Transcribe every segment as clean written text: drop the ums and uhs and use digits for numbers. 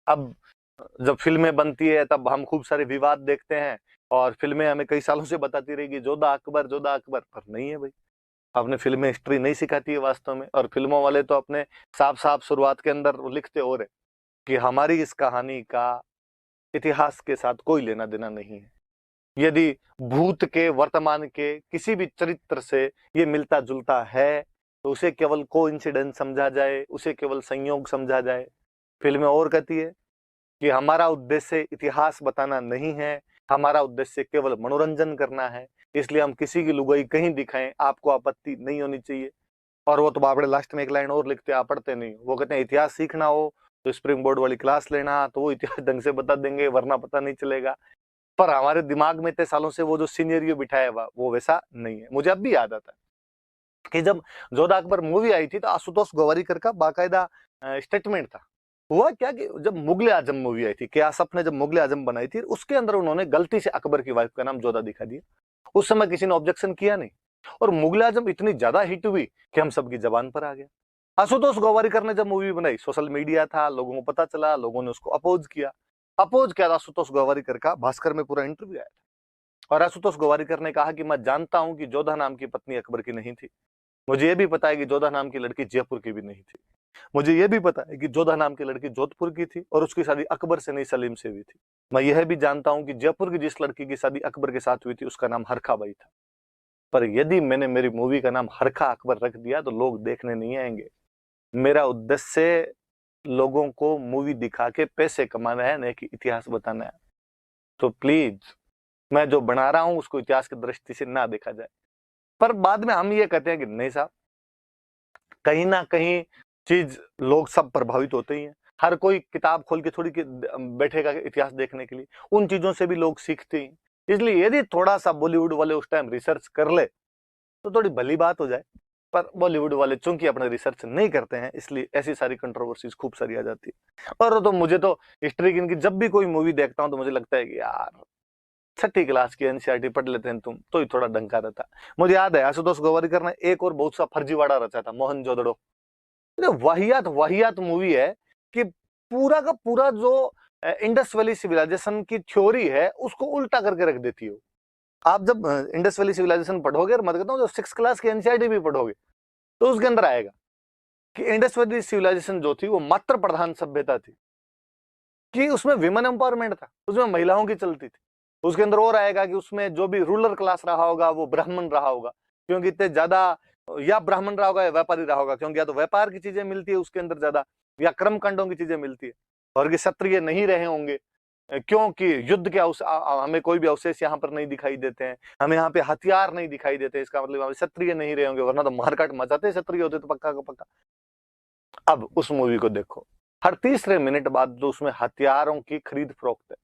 अब जब फिल्में बनती है तब हम खूब सारे विवाद देखते हैं, और फिल्में हमें कई सालों से बताती रहेगी जोधा अकबर जोधा अकबर, पर नहीं है भाई। आपने फिल्में हिस्ट्री नहीं सिखाती है वास्तव में, और फिल्मों वाले तो अपने साफ साफ शुरुआत के अंदर वो लिखते हो रहे कि हमारी इस कहानी का इतिहास के साथ कोई लेना देना नहीं है। यदि भूत के वर्तमान के किसी भी चरित्र से ये मिलता जुलता है तो उसे केवल कोइंसिडेंस समझा जाए, उसे केवल संयोग समझा जाए। फिल्में और कहती है कि हमारा उद्देश्य इतिहास बताना नहीं है, हमारा उद्देश्य केवल मनोरंजन करना है, इसलिए हम किसी की लुगाई कहीं दिखाएं आपको आपत्ति नहीं होनी चाहिए। और वो तो बाबड़े लास्ट में एक लाइन और लिखते, आप पढ़ते नहीं, वो कहते हैं इतिहास सीखना हो तो स्प्रिंग बोर्ड वाली क्लास लेना, तो वो इतिहास ढंग से बता देंगे, वरना पता नहीं चलेगा। पर हमारे दिमाग में इतने सालों से वो जो सीनियरियो बिठाया हुआ वो वैसा नहीं है। मुझे अब भी याद आता है कि जब जोधा अकबर मूवी आई थी तो आशुतोष गोवारिकर का बाकायदा स्टेटमेंट था। हुआ क्या कि जब मुगले आजम मूवी आई थी, कियासफ ने जब मुगले आजम बनाई थी, उसके अंदर उन्होंने गलती से अकबर की वाइफ का नाम जोधा दिखा दिया। उस समय किसी ने ऑब्जेक्शन किया नहीं, और मुगले आजम इतनी ज्यादा हिट हुई कि हम सबकी जबान पर आ गया। आशुतोष गोवारिकर ने जब मूवी बनाई, सोशल मीडिया था, लोगों को पता चला, लोगों ने उसको अपोज किया। अपोज किया आशुतोष गोवारिकर का, भास्कर में पूरा इंटरव्यू आया था, और आशुतोष गोवारिकर ने कहा कि मैं जानता हूं कि जोधा नाम की पत्नी अकबर की नहीं थी, मुझे यह भी पता है कि जोधा नाम की लड़की जयपुर की भी नहीं थी, मुझे यह भी पता है कि जोधा नाम की लड़की जोधपुर की थी और उसकी शादी अकबर से नहीं सलीम से हुई थी। मैं यह भी जानता हूं कि जयपुर की जिस लड़की की शादी अकबर के साथ हुई थी उसका नाम हरखा बाई था। पर यदि मैंने मेरी मूवी का नाम हरखा अकबर रख दिया तो लोग देखने नहीं आएंगे। मेरा उद्देश्य लोगों को मूवी दिखा के पैसे कमाना है, नहीं कि इतिहास बताना है। तो प्लीज, मैं जो बना रहा हूं उसको इतिहास की दृष्टि से ना देखा जाए। पर बाद में हम ये कहते हैं कि नहीं साहब, कहीं ना कहीं चीज लोग सब प्रभावित होते ही हैं। हर कोई किताब खोल के थोड़ी बैठेगा इतिहास देखने के लिए, उन चीजों से भी लोग सीखते हैं। इसलिए यदि थोड़ा सा बॉलीवुड वाले उस टाइम रिसर्च कर ले तो थोड़ी भली बात हो जाए। पर बॉलीवुड वाले चूंकि अपने रिसर्च नहीं करते हैं, इसलिए ऐसी सारी कंट्रोवर्सीज खूब सारी आ जाती है। और तो मुझे तो हिस्ट्री की जब भी कोई मूवी देखता हूं तो मुझे लगता है कि यार, छठी क्लास की एनसीईआरटी पढ़ लेते हैं तुम तो ही थोड़ा डंका रहता। मुझे याद है आशुतोष गोवारिकर ने एक और बहुत सा फर्जीवाड़ा रचा था, मोहनजोदड़ो। वाहियात वाहियात मूवी है कि पूरा का पूरा जो इंडस वैली सिविलाइजेशन की थ्योरी है उसको उल्टा करके रख देती है। आप जब इंडस वैली सिविलाइजेशन पढ़ोगे, और मैं कहता हूँ जो 6th क्लास की एनसीईआरटी भी पढ़ोगे, तो उसके अंदर आएगा कि इंडस वैली सिविलाइजेशन जो थी वो मात्र प्रधान सभ्यता थी, कि उसमें विमेन एम्पावरमेंट था, उसमें महिलाओं की चलती थी। उसके अंदर और आएगा कि उसमें जो भी रूलर क्लास रहा होगा वो ब्राह्मण रहा होगा, क्योंकि इतने ज्यादा, या ब्राह्मण रहा होगा या व्यापारी रहा होगा, क्योंकि या तो व्यापार की चीजें मिलती है उसके अंदर ज्यादा, या कर्मकांडों की चीजें मिलती है। और कि क्षत्रिय नहीं रहे होंगे, क्योंकि युद्ध के हमें कोई भी अवशेष यहाँ पर नहीं दिखाई देते हैं, हमें यहाँ पे हथियार नहीं दिखाई देते, इसका मतलब हमें क्षत्रिय नहीं रहे होंगे, वरना तो मारकाट मचाते क्षत्रिय होते तो पक्का का पक्का। अब उस मूवी को देखो, हर तीसरे मिनट बाद जो उसमें हथियारों की खरीद फरोख्त है,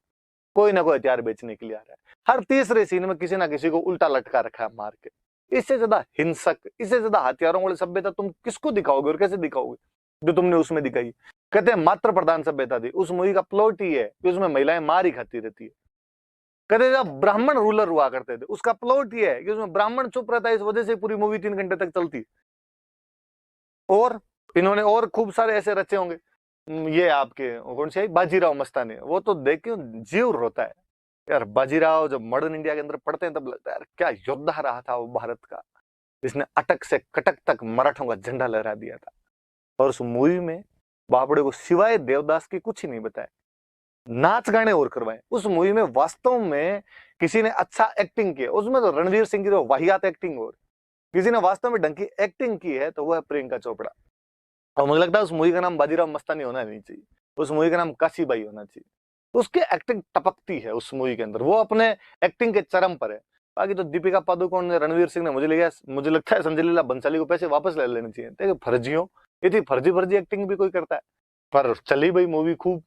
कोई ना कोई हथियार बेचने के लिए आ रहा है। हर तीसरे सीन में किसी ना किसी को उल्टा लटका रखा है मार के। इससे ज्यादा हिंसक, इससे ज्यादा हथियारों वाली सभ्यता तुम किसको दिखाओगे और कैसे दिखाओगे जो तुमने उसमें दिखाई। कहते हैं मात्र प्रधान सभ्यता थी, उस मूवी का प्लॉट ही है कि उसमें महिलाएं मार ही खाती रहती है। कहते जब ब्राह्मण रूलर हुआ करते थे, उसका प्लॉट ही है कि उसमें ब्राह्मण चुप रहता है, इस वजह से पूरी मूवी 3 घंटे तक चलती। और इन्होंने और खूब सारे ऐसे रचे होंगे। ये आपके कौन से बाजीराव मस्तानी, वो तो देख के जीव रोता है यार। बाजीराव जब मॉडर्न इंडिया के अंदर पढ़ते हैं तब लगता है यार क्या योद्धा रहा था वो भारत का, जिसने अटक से कटक तक मराठों का झंडा लहरा दिया था। और उस मूवी में बाबड़े को सिवाय देवदास की कुछ ही नहीं बताया, नाच गाने और करवाए। उस मूवी में वास्तव में किसी ने अच्छा एक्टिंग किया, उसमें तो रणवीर सिंह की वाहियात एक्टिंग, और किसी ने वास्तव में ढंग की एक्टिंग की है तो वो है प्रियंका चोपड़ा। और मुझे लगता है उस मूवी का नाम बाजीराव मस्तानी होना नहीं चाहिए, उस मूवी का नाम काशीबाई होना चाहिए। उसकी एक्टिंग टपकती है उस मूवी के अंदर, वो अपने एक्टिंग के चरम पर है। बाकी तो दीपिका पादुकोण ने, रणवीर सिंह ने, मुझे लगता है संजय लीला बंसाली को पैसे वापस ले लेने चाहिए। देखो फर्जियों, इतनी फर्जी फर्जी एक्टिंग भी कोई करता है। पर चली भाई मूवी खूब।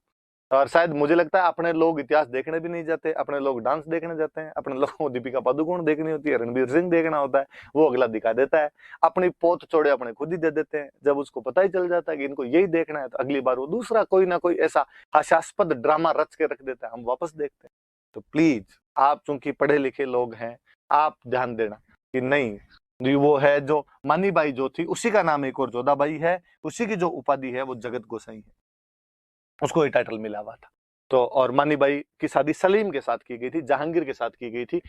और शायद मुझे लगता है अपने लोग इतिहास देखने भी नहीं जाते, अपने लोग डांस देखने जाते हैं, अपने लोगों को दीपिका पादुकोण देखनी होती है, रणवीर सिंह देखना होता है, वो अगला दिखा देता है। अपनी पोत चोड़े अपने खुद ही दे देते हैं। जब उसको पता ही चल जाता है कि इनको यही देखना है तो अगली बार वो दूसरा कोई ना कोई ऐसा हास्यास्पद ड्रामा रच के रख देता है, हम वापस देखते हैं। तो प्लीज, आप चूंकि पढ़े लिखे लोग हैं, आप ध्यान देना कि नहीं, वो है जो मानी बाई जो थी, उसी का नाम एक और जोधाबाई है, उसी की जो उपाधि है वो जगत गोसाई है। उसको ये टाइटल मिला हुआ था। तो और मानी बाई की शादी सलीम के साथ की गई थी, जहांगीर के साथ की गई थी।